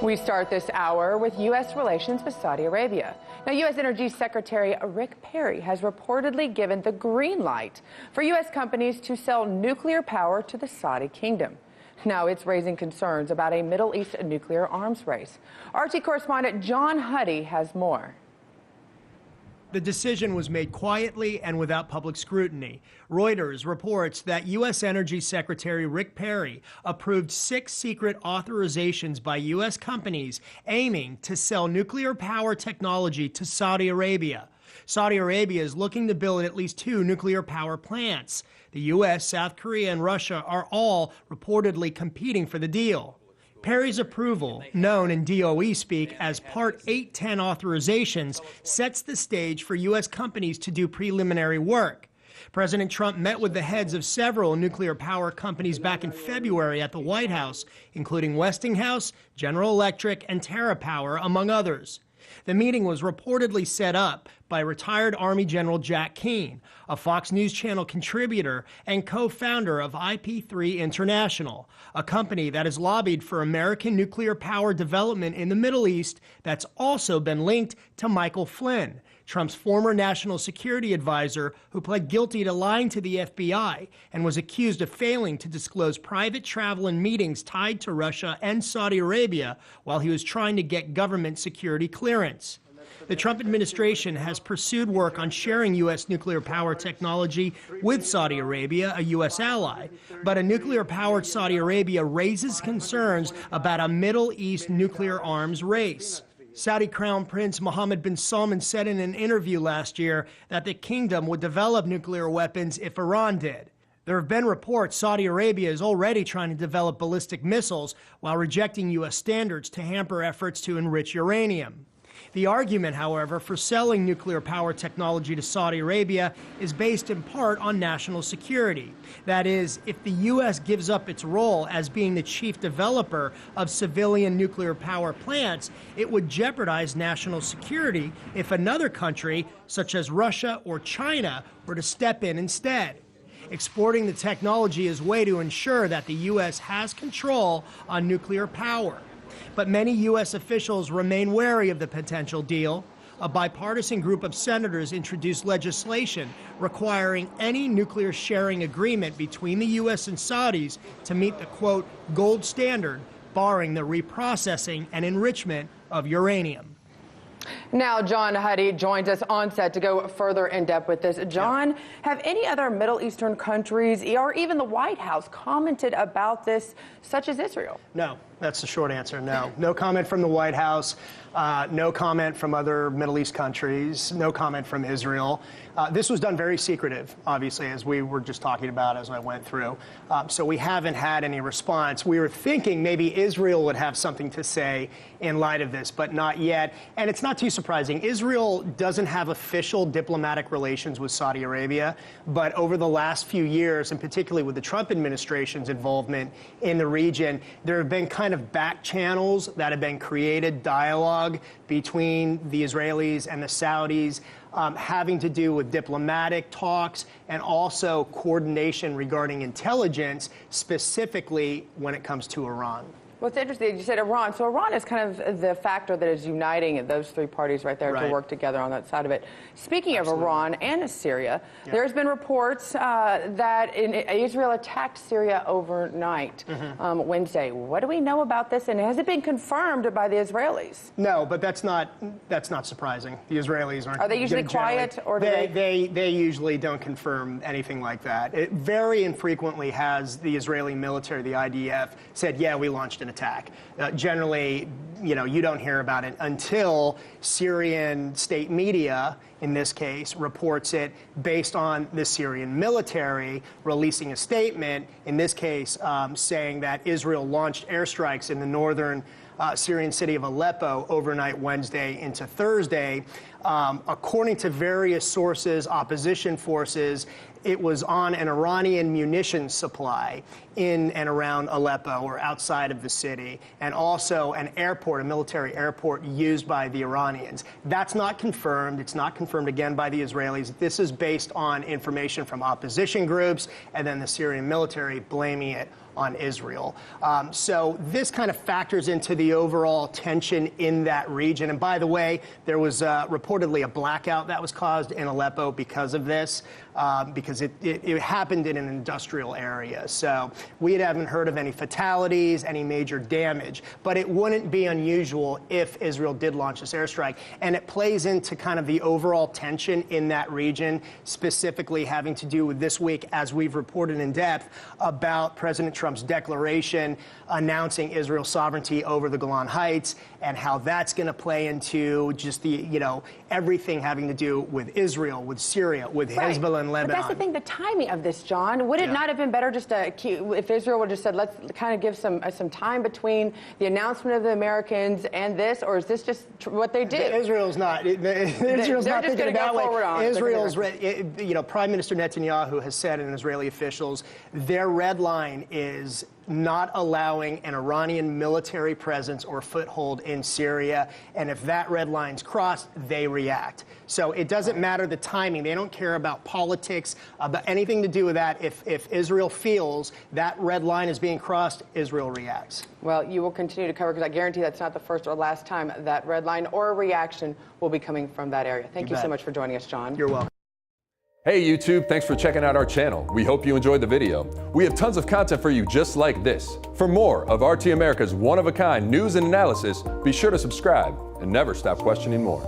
We start this hour with U.S. relations with Saudi Arabia. Now, U.S. Energy Secretary Rick Perry has reportedly given the green light for U.S. companies to sell nuclear power to the Saudi kingdom. Now, it's raising concerns about a Middle East nuclear arms race. RT correspondent John Huddy has more. The decision was made quietly and without public scrutiny. Reuters reports that U.S. Energy Secretary Rick Perry approved 6 secret authorizations by U.S. companies aiming to sell nuclear power technology to Saudi Arabia. Saudi Arabia is looking to build at least 2 nuclear power plants. The U.S., South Korea, and Russia are all reportedly competing for the deal. Perry's approval, known in DOE speak as Part 810 authorizations, sets the stage for U.S. companies to do preliminary work. President Trump met with the heads of several nuclear power companies back in February at the White House, including Westinghouse, General Electric, and TerraPower, among others. The meeting was reportedly set up by retired Army General Jack Keane, a Fox News Channel contributor and co-founder of IP3 International, a company that has lobbied for American nuclear power development in the Middle East that's also been linked to Michael Flynn, Trump's former national security advisor who pled guilty to lying to the FBI and was accused of failing to disclose private travel and meetings tied to Russia and Saudi Arabia while he was trying to get government security clearance. The Trump administration has pursued work on sharing U.S. nuclear power technology with Saudi Arabia, a U.S. ally, but a nuclear-powered Saudi Arabia raises concerns about a Middle East nuclear arms race. Saudi Crown Prince Mohammed bin Salman said in an interview last year that the kingdom would develop nuclear weapons if Iran did. There have been reports Saudi Arabia is already trying to develop ballistic missiles while rejecting U.S. standards to hamper efforts to enrich uranium. The argument, however, for selling nuclear power technology to Saudi Arabia is based in part on national security. That is, if the U.S. gives up its role as being the chief developer of civilian nuclear power plants, it would jeopardize national security if another country, such as Russia or China, were to step in instead. Exporting the technology is a way to ensure that the U.S. has control on nuclear power. But many U.S. officials remain wary of the potential deal. A bipartisan group of senators introduced legislation requiring any nuclear sharing agreement between the U.S. and Saudis to meet the, quote, gold standard, barring the reprocessing and enrichment of uranium. Now, John Huddy joins us on set to go further in depth with this. John, have any other Middle Eastern countries or even the White House commented about this, such as Israel? No, that's the short answer, no. No comment from the White House, no comment from other Middle East countries, no comment from Israel. This was done very secretive, obviously, as we were just talking about as I went through. So we haven't had any response. We were thinking maybe Israel would have something to say in light of this, but not yet. And it's not too surprising. Israel doesn't have official diplomatic relations with Saudi Arabia, but over the last few years, and particularly with the Trump administration's involvement in the region, there have been kind of back channels that have been created, dialogue between the Israelis and the Saudis, having to do with diplomatic talks and also coordination regarding intelligence, specifically when it comes to Iran. Well, it's interesting. You said Iran. So Iran is kind of the factor that is uniting those 3 parties right there to work together on that side of it. Speaking of Iran and Syria, there's been reports that Israel attacked Syria overnight Wednesday. What do we know about this, and has it been confirmed by the Israelis? No, but that's not surprising. The Israelis aren't. Are they usually quiet, or do they usually don't confirm anything like that? It very infrequently has the Israeli military, the IDF, said, yeah, we launched an attack. Generally, you don't hear about it until Syrian state media, in this case, reports it based on the Syrian military releasing a statement, in this case, saying that Israel launched airstrikes in the northern Syrian city of Aleppo overnight Wednesday into Thursday. According to various sources, opposition forces, it was on an Iranian munitions supply in and around Aleppo or outside of the city, and also an airport, a military airport used by the Iranians. That's not confirmed. It's not confirmed again by the Israelis. This is based on information from opposition groups and then the Syrian military blaming it on Israel. So this kind of factors into the overall tension in that region. And by the way, there was reportedly a blackout that was caused in Aleppo because of this, because it happened in an industrial area. So we haven't heard of any fatalities, any major damage, but it wouldn't be unusual if Israel did launch this airstrike. And it plays into kind of the overall tension in that region, specifically having to do with this week, as we've reported in depth, about President Trump's declaration announcing Israel's sovereignty over the Golan Heights, and how that's going to play into just the, everything having to do with Israel, with Syria, with Hezbollah and Lebanon. But that's the thing, the timing of this, John. Would it not have been better just if Israel would have said, let's kind of give some time between the announcement of the Americans and this, or is this just what they did? Israel's not. Israel's not thinking it that way. Israel's, Prime Minister Netanyahu has said, and Israeli officials, their red line is not allowing an Iranian military presence or foothold in Syria. And if that red line's crossed, they react. So it doesn't matter the timing. They don't care about politics, about anything to do with that. If Israel feels that red line is being crossed, Israel reacts. Well, you will continue to cover, because I guarantee that's not the first or last time that red line or a reaction will be coming from that area. Thank you so much for joining us, John. You're welcome. Hey YouTube, thanks for checking out our channel. We hope you enjoyed the video. We have tons of content for you just like this. For more of RT America's one-of-a-kind news and analysis, be sure to subscribe and never stop questioning more.